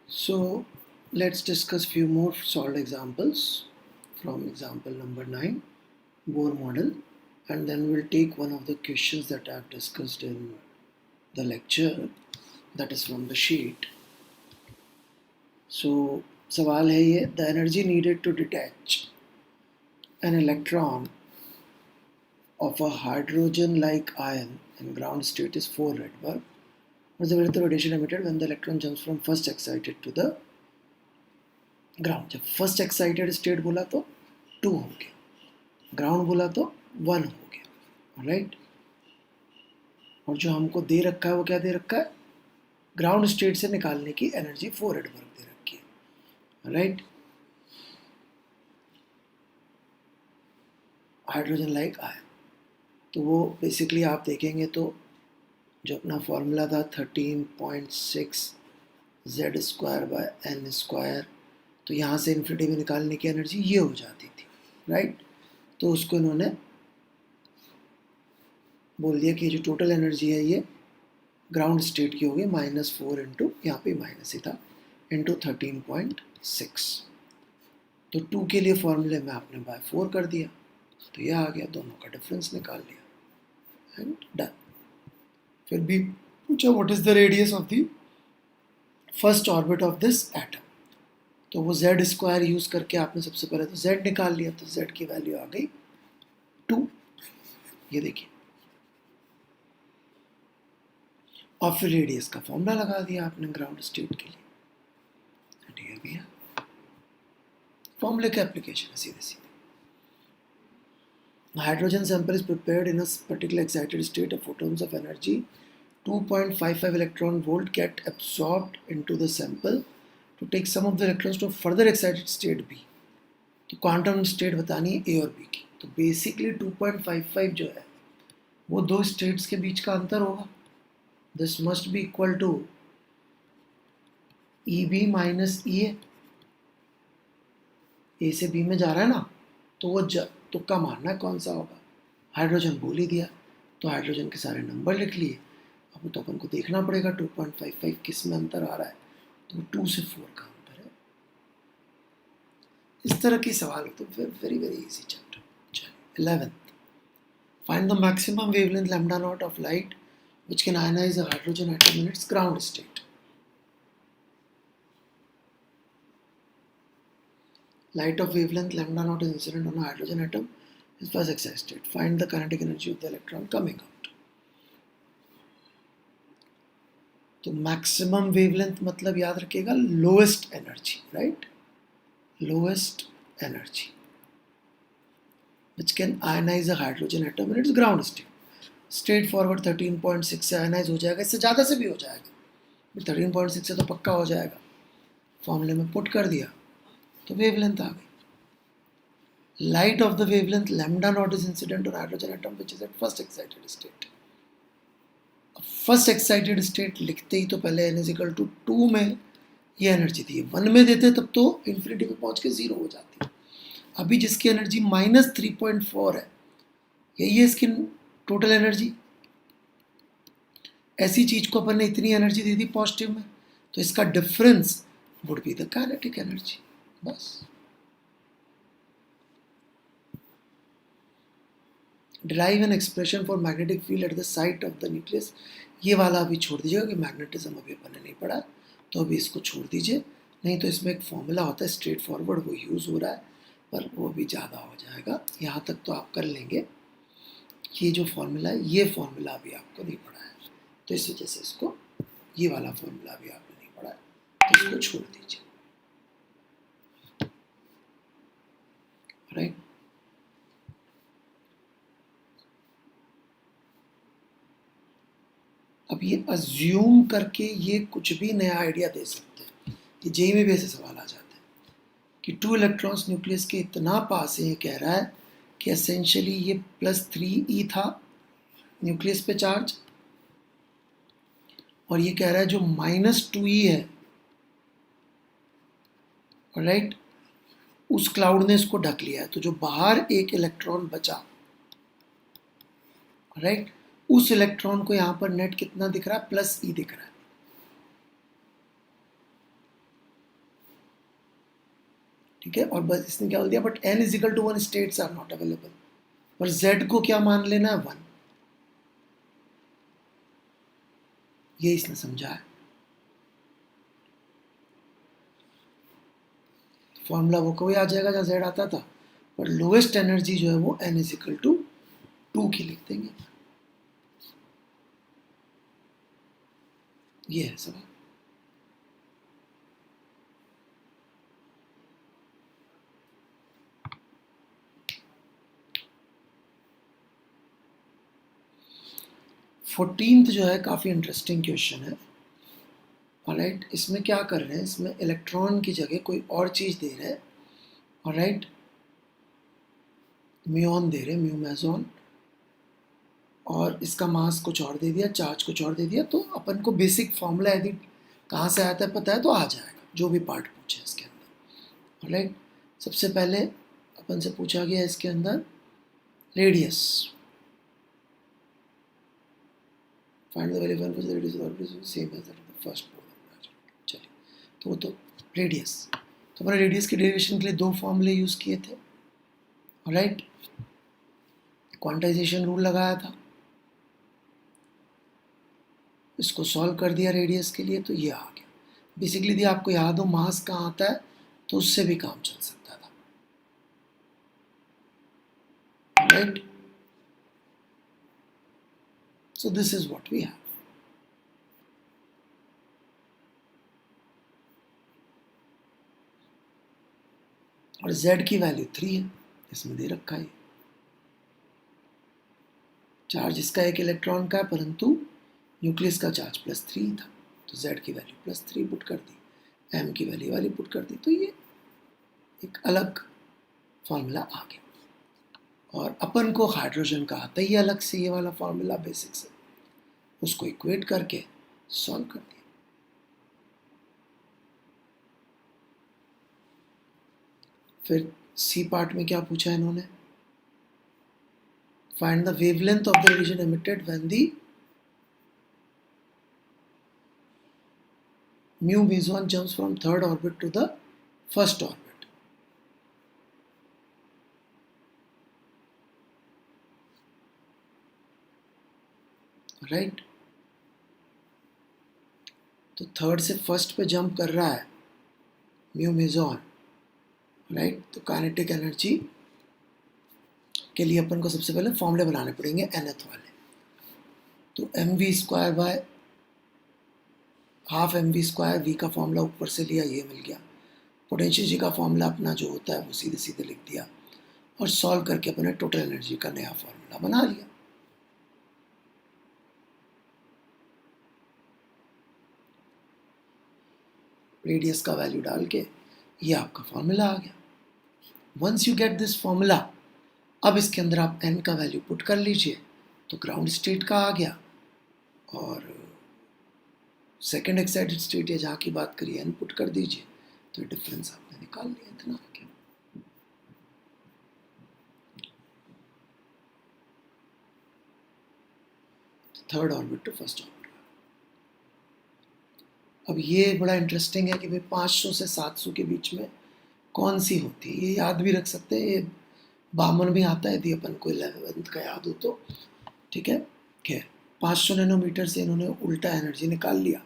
So let's discuss few more solved examples from example number 9, Bohr model, and then we'll take one of the questions that I've discussed in the lecture, that is from the sheet. So सवाल है ये, the energy needed to detach an electron of a hydrogen-like ion in ground state is 4 Rydberg. What is the rate of radiation emitted when the electron jumps from first excited to the ground? जब first excited state बोला तो 2 हो गया, ground बोला तो 1 हो गया, right. और जो हमको दे रखा है वो क्या दे रखा है, ग्राउंड स्टेट से निकालने की एनर्जी 4 Rydberg दे रखी है, राइट। हाइड्रोजन लाइक आयन, तो वो बेसिकली आप देखेंगे तो जो अपना फॉर्मूला था 13.6 z square by n square, तो यहाँ से इन्फिनिटी में निकालने की एनर्जी ये हो जाती थी, राइट। तो उसको इन्होंने बोल दिया कि जो टोटल एनर्जी है ये ग्राउंड स्टेट की होगी -4 इंटू, यहाँ पे माइनस ही था, इंटू 13.6। तो 2 के लिए फॉर्मूले में आपने बाय 4 कर दिया, तो ये आ गया, दोनों का डिफरेंस निकाल लिया एंड डन। फिर भी पूछा what is the radius of the first orbit of this atom, तो वो जेड स्क्वायर यूज करके आपने सबसे पहले तो जेड निकाल लिया, तो जेड की वैल्यू आ गई 2, ये देखिए। और फिर रेडियस का फॉर्मूला लगा दिया आपने ग्राउंड स्टेट के लिए, ठीक है, फॉर्मूले का एप्लीकेशन है सीधे सीधे। Hydrogen sample is prepared in a particular excited state. Of photons of energy 2.55 electron volt get absorbed into the sample to take some of the electrons to a further excited state B. तो quantum state बतानी है ए और B की, तो basically 2.55 जो है वो दो स्टेट्स के बीच का अंतर होगा। This must be equal to e b minus e a से बी में जा रहा है ना, तो वो तुक्का मारना है कौन सा होगा, हाइड्रोजन बोल ही दिया, तो हाइड्रोजन के सारे नंबर लिख लिए। अब तो अपन को देखना पड़ेगा 2.55 किस में अंतर आ रहा है, तो 2 से 4 का अंतर है। इस तरह की सवाल हो तो very very easy chapter. 11th, find the maximum wavelength lambda not of light which can ionize a hydrogen atom in its ground state. Light of wavelength lambda naught is incident on a hydrogen atom is first excited state. Find the kinetic energy of the electron coming out. तो maximum wavelength मतलब याद रखिएगा lowest energy, right, lowest energy which can ionize a hydrogen atom in its ground state. Straight forward 13.6 से ionise हो जाएगा, इससे ज़्यादा से भी हो जाएगा, 13.6 से तो पक्का हो जाएगा, फॉर्मूले में पुट कर दिया तो वेवलेंथ आ गई। Light of the wavelength lambda naught is incident on hydrogen atom which is at first excited state. First excited state लिखते ही तो पहले n इज इक्वल टू 2 में ये एनर्जी थी, 1 में देते तब तो इन्फिनिटी पे पहुंच के 0 हो जाती। अभी जिसकी एनर्जी -3.4 है, यही है इसकी टोटल एनर्जी। ऐसी चीज को अपन ने इतनी एनर्जी दे दी पॉजिटिव में, तो इसका difference would be the kinetic energy, बस। Derive an expression for magnetic field at the site of the nucleus, ये वाला अभी छोड़ दीजिएगा कि मैग्नेटिज्म अभी अपन ने नहीं पढ़ा, तो अभी इसको छोड़ दीजिए, नहीं तो इसमें एक फॉर्मूला होता है स्ट्रेट फॉरवर्ड, वो यूज़ हो रहा है, पर वो भी ज़्यादा हो जाएगा। यहाँ तक तो आप कर लेंगे, ये जो फॉर्मूला है ये फॉर्मूला अभी आपको नहीं पढ़ा है, तो इस वजह से इसको, ये वाला फॉर्मूला भी आपने नहीं पढ़ा है, तो इसको छोड़ दीजिए, राइट। अब ये अज्यूम करके ये कुछ भी नया आइडिया दे सकते हैं, कि जेई में भी ऐसे सवाल आ जाते हैं कि 2 इलेक्ट्रॉन्स न्यूक्लियस के इतना पास है, ये कह रहा है कि एसेंशियली ये +3e था न्यूक्लियस पे चार्ज, और ये कह रहा है जो -2e है, राइट, उस क्लाउड ने इसको ढक लिया है, तो जो बाहर एक इलेक्ट्रॉन बचा, राइट, उस इलेक्ट्रॉन को यहाँ पर नेट कितना दिख रहा है, +e दिख रहा है। ठीक है, और बस इसने क्या बोल दिया, but n is equal to 1 states are not available, और z को क्या मान लेना है, 1, ये इसने समझा है। फॉर्मूला वो कोई आ जाएगा जहाँ z आता था, पर लोएस्ट एनर्जी जो है वो n इज इक्वल टू 2 की लिख देंगे, ये है सवाल। फोर्टीन्थ जो है काफ़ी इंटरेस्टिंग क्वेश्चन है। ऑलराइट, इसमें क्या कर रहे हैं, इसमें इलेक्ट्रॉन की जगह कोई और चीज़ दे रहे हैं। ऑलराइट, म्यून दे रहे हैं, म्यू मेजॉन, और इसका मास कुछ और दे दिया, चार्ज कुछ और दे दिया, तो अपन को बेसिक फॉर्मूला यदि कहाँ से आता है पता है तो आ जाएगा, जो भी पार्ट पूछे इसके अंदर। ऑलराइट, सबसे पहले अपन से पूछा गया इसके अंदर radius, find the value of the radius of the same as the first program. चलिए, तो वो तो रेडियस, तो अपने रेडियस के डेरिवेशन के लिए दो फॉर्मूले यूज़ किए थे। ऑलराइट, क्वांटाइजेशन रूल लगाया था, इसको सॉल्व कर दिया रेडियस के लिए, तो ये आ गया। बेसिकली यदि आपको याद हो मास कहाँ आता है तो उससे भी काम चल सकता था। Right, so this is what we have. और z की वैल्यू 3 है, इसमें दे रखा है। चार्ज इसका एक इलेक्ट्रॉन का है, परंतु न्यूक्लियस का चार्ज +3 था, तो z की वैल्यू +3 पुट कर दी, m की वैल्यू वाली पुट कर दी, तो ये एक अलग फॉर्मूला आ गया। और अपन को हाइड्रोजन का आता ही अलग से ये वाला फॉर्मूला बेसिक से, उसको इक्वेट करके सॉल्व कर दिया। फिर सी पार्ट में क्या पूछा है इन्होंने, find the wavelength of the radiation emitted when the mu meson jumps from third orbit to the first orbit. Right, तो थर्ड से फर्स्ट पे जंप कर रहा है म्यू मेजॉन। राइट, तो काइनेटिक एनर्जी के लिए अपन को सबसे पहले फॉर्मूले बनाने पड़ेंगे nth वाले, तो mv² by half mv², v का फॉर्मूला ऊपर से लिया, ये मिल गया। पोटेंशियल जी का फॉर्मूला अपना जो होता है वो सीधे सीधे लिख दिया, और सॉल्व करके अपने टोटल एनर्जी का नया फॉर्मूला बना लिया। रेडियस का वैल्यू डाल के ये आपका फॉर्मूला आ गया। Once you get this formula, अब इसके अंदर आप n का वैल्यू पुट कर लीजिए, तो ग्राउंड स्टेट का आ गया, और सेकेंड एक्साइटेड स्टेट या जहाँ की बात करिए n पुट कर दीजिए, तो डिफरेंस आपने निकाल लिया, इतना आ गया। Third orbit to first orbit. अब ये बड़ा इंटरेस्टिंग है कि भाई 500 से 700 के बीच में कौन सी होती है, ये याद भी रख सकते हैं, ये बामन भी आता है यदि अपन को 11th का याद हो तो। ठीक है, खैर 500 नैनोमीटर से इन्होंने उल्टा एनर्जी निकाल लिया,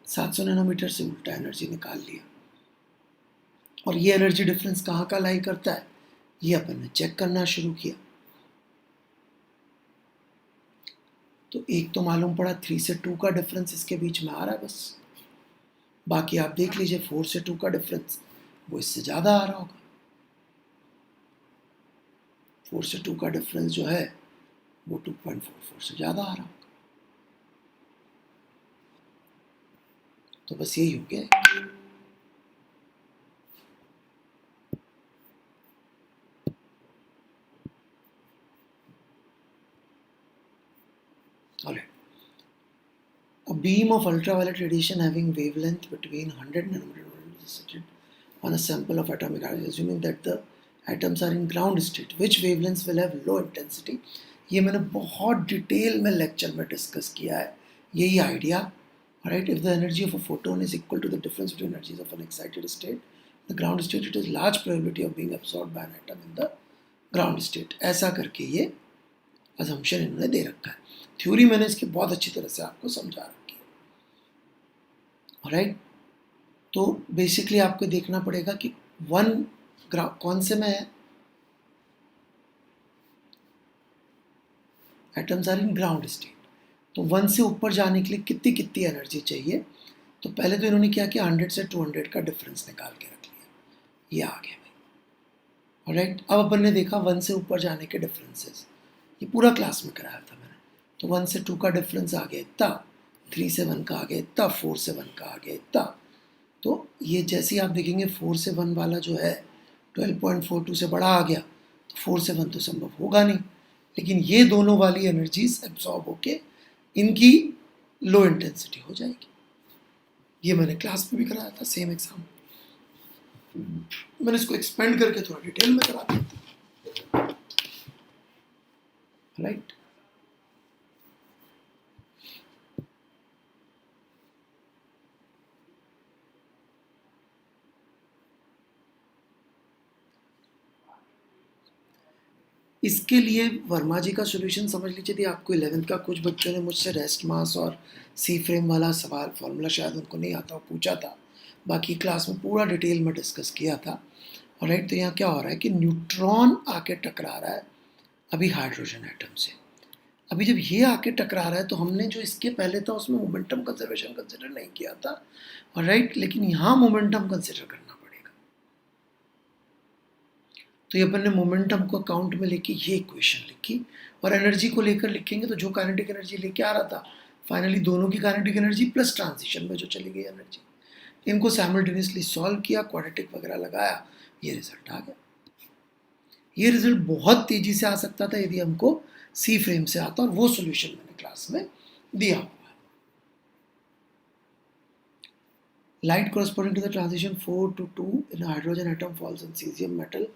700 नैनोमीटर से उल्टा एनर्जी निकाल लिया, और ये एनर्जी डिफरेंस कहाँ का लाई करता है ये अपन ने चेक करना शुरू किया। तो एक तो मालूम पड़ा 3 से 2 का डिफरेंस इसके बीच में आ रहा है बस, बाकी आप देख लीजिए 4 से 2 का डिफरेंस वो इससे ज़्यादा आ रहा होगा। 4 से 2 का डिफरेंस जो है वो 2.44 से ज़्यादा आ रहा होगा, तो बस यही हो गया। Alright. A beam of ultraviolet radiation having wavelength between 100 nanometer is situated on a sample of atomic energy, assuming that the atoms are in ground state, which wavelengths will have low intensity। ये मैंने बहुत detail में lecture में discuss किया है, यही idea. Right, if the energy of a photon is equal to the difference between energies of an excited state the ground state it is large probability of being absorbed by an atom in the ground state. ऐसा करके ये assumption इन्होंने दे रखा है। Theory मैंने इसकी बहुत अच्छी तरह से आपको समझा रखी है। ऑलराइट, तो बेसिकली आपको देखना पड़ेगा कि कौन से में है, atoms are in ground state, तो 1 से ऊपर जाने के लिए कितनी कितनी एनर्जी चाहिए। तो पहले तो इन्होंने क्या किया, 100 से 200 का डिफरेंस निकाल के रख लिया, ये आ गया भाई। ऑलराइट, अब अपन ने देखा 1 से ऊपर जाने के डिफरेंसेस, ये पूरा क्लास में कराया था मैंने। तो 1 से 2 का डिफरेंस आ गया इतना, 3 से 1 का आ गया इतना, 4 से 1 का आ गया इतना। तो ये जैसे ही आप देखेंगे 4 से 1 वाला जो है 12.42 से बड़ा आ गया, तो 4 से 1 तो संभव होगा नहीं, लेकिन ये दोनों वाली एनर्जीज एब्सॉर्ब होके इनकी लो इंटेंसिटी हो जाएगी। ये मैंने क्लास में भी कराया था, सेम एग्जाम। मैंने इसको एक्सपेंड करके थोड़ा डिटेल में करा दिया था। राइट, इसके लिए वर्मा जी का सॉल्यूशन समझ लीजिए थी आपको। 11th का कुछ बच्चों ने मुझसे रेस्ट मास और सी फ्रेम वाला सवाल फॉर्मूला शायद उनको नहीं आता पूछा था, बाकी क्लास में पूरा डिटेल में डिस्कस किया था। और राइट, तो यहाँ क्या हो रहा है कि न्यूट्रॉन आके टकरा रहा है अभी हाइड्रोजन एटम से। अभी जब ये आके टकरा रहा है तो हमने जो इसके पहले था उसमें मोमेंटम कंजर्वेशन कंसिडर नहीं किया था। और राइट, लेकिन यहाँ मोमेंटम कंसिडर करना पड़ेगा। तो ये अपन ने मोमेंटम को अकाउंट में लेके ये इक्वेशन लिखी, और एनर्जी को लेकर लिखेंगे तो जो काइनेटिक एनर्जी लेके आ रहा था, फाइनली दोनों की काइनेटिक एनर्जी प्लस ट्रांजिशन में जो चली गई एनर्जी, इनको साइमल्टेनियसली सॉल्व किया, क्वाड्रेटिक वगैरह लगाया, ये रिजल्ट आ गया। ये रिजल्ट बहुत तेजी से आ सकता था यदि हमको सी फ्रेम से आता, और वो सॉल्यूशन मैंने क्लास में दिया हुआ है। Light corresponding to the transition 4 to 2 in a hydrogen atom falls on cesium metal.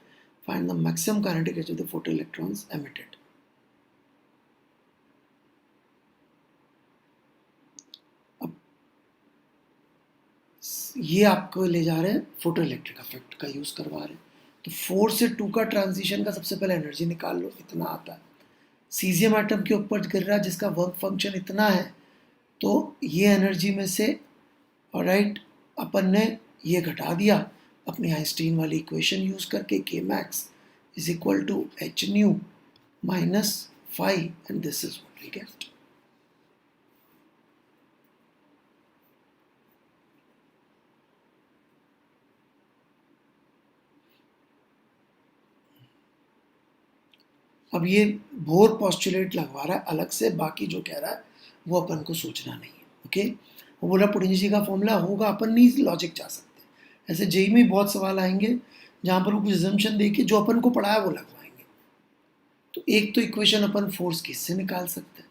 Find the maximum kinetic energy of the photoelectrons emitted. अब ये आपको ले जा रहे हैं फोटो इलेक्ट्रिक इफेक्ट का यूज करवा रहे हैं। तो 4 से 2 का ट्रांजिशन का सबसे पहले एनर्जी निकाल लो, इतना आता है। सीजियम एटम के ऊपर गिर रहा है जिसका वर्क फंक्शन इतना है, तो ये एनर्जी में से ऑलराइट अपन ने ये घटा दिया अपनी आइंस्टीन वाली इक्वेशन यूज करके, k max is equal to h nu minus 5, and this is what we get. अब ये बोर पॉस्टुलेट लगवा रहा है अलग से, बाकी जो कह रहा है वो अपन को सोचना नहीं है। ओके, वो बोला पोटेंशियल का फॉर्मूला होगा, अपन नहीं लॉजिक जा सकते। ऐसे जेई में बहुत सवाल आएंगे जहाँ पर वो कुछ एजम्पशन दे के जो अपन को पढ़ा है वो लगवाएंगे। तो एक तो इक्वेशन अपन फोर्स की इससे निकाल सकते हैं,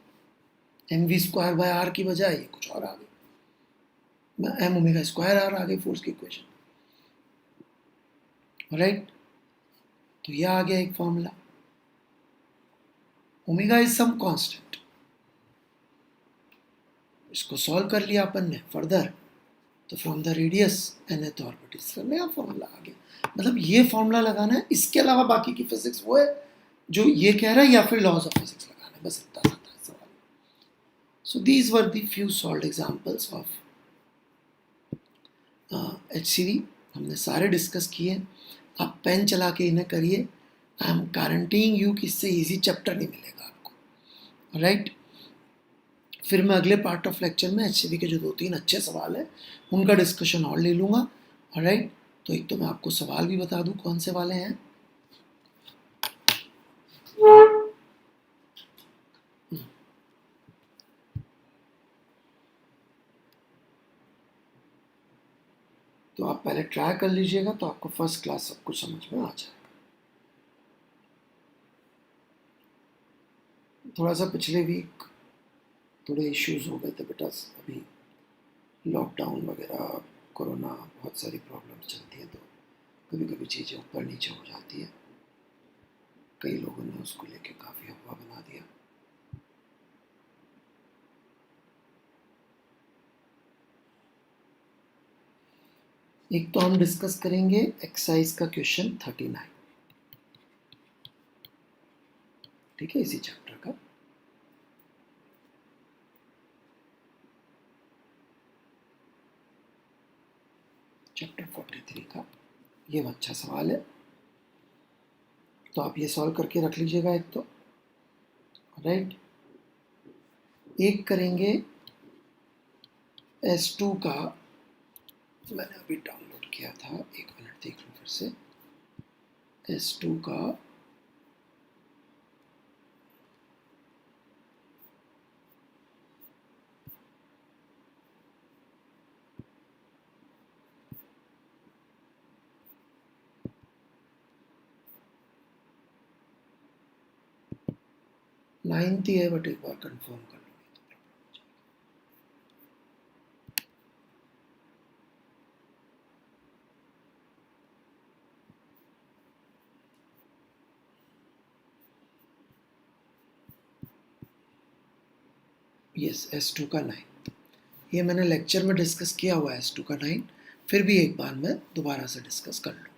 m v square by r की बजाय ये कुछ और आ गई, एम ओमेगा स्क्वायर आर आ गई फोर्स की इक्वेशन। राइट, तो यह आ गया एक formula, omega is some constant. इसको सॉल्व कर लिया अपन ने फर्दर, तो from the radius nth orbit, इसका नया फॉर्मूला आ गया। मतलब ये फॉर्मूला लगाना है, इसके अलावा बाकी की फिजिक्स वो है जो ये कह रहा है, या फिर लॉज ऑफ फिजिक्स लगाना है, बस इतना सा था सवाल। So these were the few solved examples of HCV। हमने सारे डिस्कस किए, आप पेन चला के इन्हें करिए। आई एम गारंटीइंग यू कि इससे इजी चैप्टर नहीं मिलेगा आपको। राइट, फिर मैं अगले पार्ट ऑफ लेक्चर में HCV के जो 2-3 अच्छे सवाल हैं उनका डिस्कशन और ले लूँगा। राइट, तो एक तो मैं आपको सवाल भी बता दूँ कौन से वाले हैं। तो आप पहले ट्राई कर लीजिएगा, तो आपको फर्स्ट क्लास सब कुछ समझ में आ जाएगा। थोड़ा सा पिछले वीक थोड़े इश्यूज हो गए थे बेटा, अभी लॉकडाउन वगैरह, कोरोना, बहुत सारी प्रॉब्लम्स चलती हैं, तो कभी कभी चीज़ें ऊपर नीचे हो जाती है। कई लोगों ने उसको लेके काफ़ी अफवाह बना दिया। एक तो हम डिस्कस करेंगे एक्सरसाइज का क्वेश्चन 39, ठीक है, इसी चैप्टर का। चैप्टर 43 का ये अच्छा सवाल है, तो आप ये सॉल्व करके रख लीजिएगा एक तो, राइट। एक करेंगे S2 का, मैंने अभी डाउनलोड किया था, एक मिनट देख लो फिर से। S2 का नाइन्थ ही है, बट एक बार कंफर्म कर लो। यस, S2 का 9, ये मैंने लेक्चर में डिस्कस किया हुआ है S2 का 9, फिर भी एक बार मैं दोबारा से डिस्कस कर लूँगा।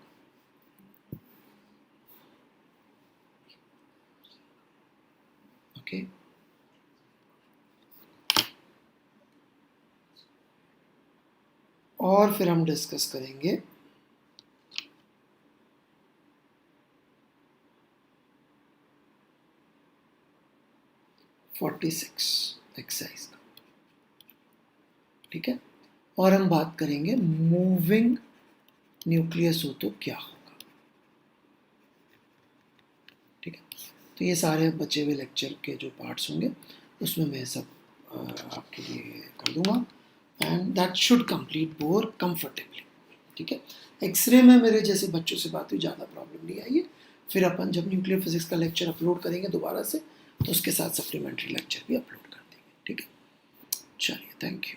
ओके, और फिर हम डिस्कस करेंगे एक्सरसाइज का, ठीक है। और हम बात करेंगे मूविंग न्यूक्लियस हो तो क्या होगा, ठीक है। तो ये सारे बचे हुए लेक्चर के जो पार्ट्स होंगे उसमें मैं सब आपके लिए कर दूंगा, and that should complete bore comfortably, ठीक है। एक्सरे में मेरे जैसे बच्चों से बात हुई, ज़्यादा प्रॉब्लम नहीं आई है। फिर अपन जब न्यूक्लियर फिजिक्स का लेक्चर अपलोड करेंगे दोबारा से, तो उसके साथ सप्लीमेंट्री लेक्चर भी अपलोड कर देंगे, ठीक है। चलिए, थैंक यू।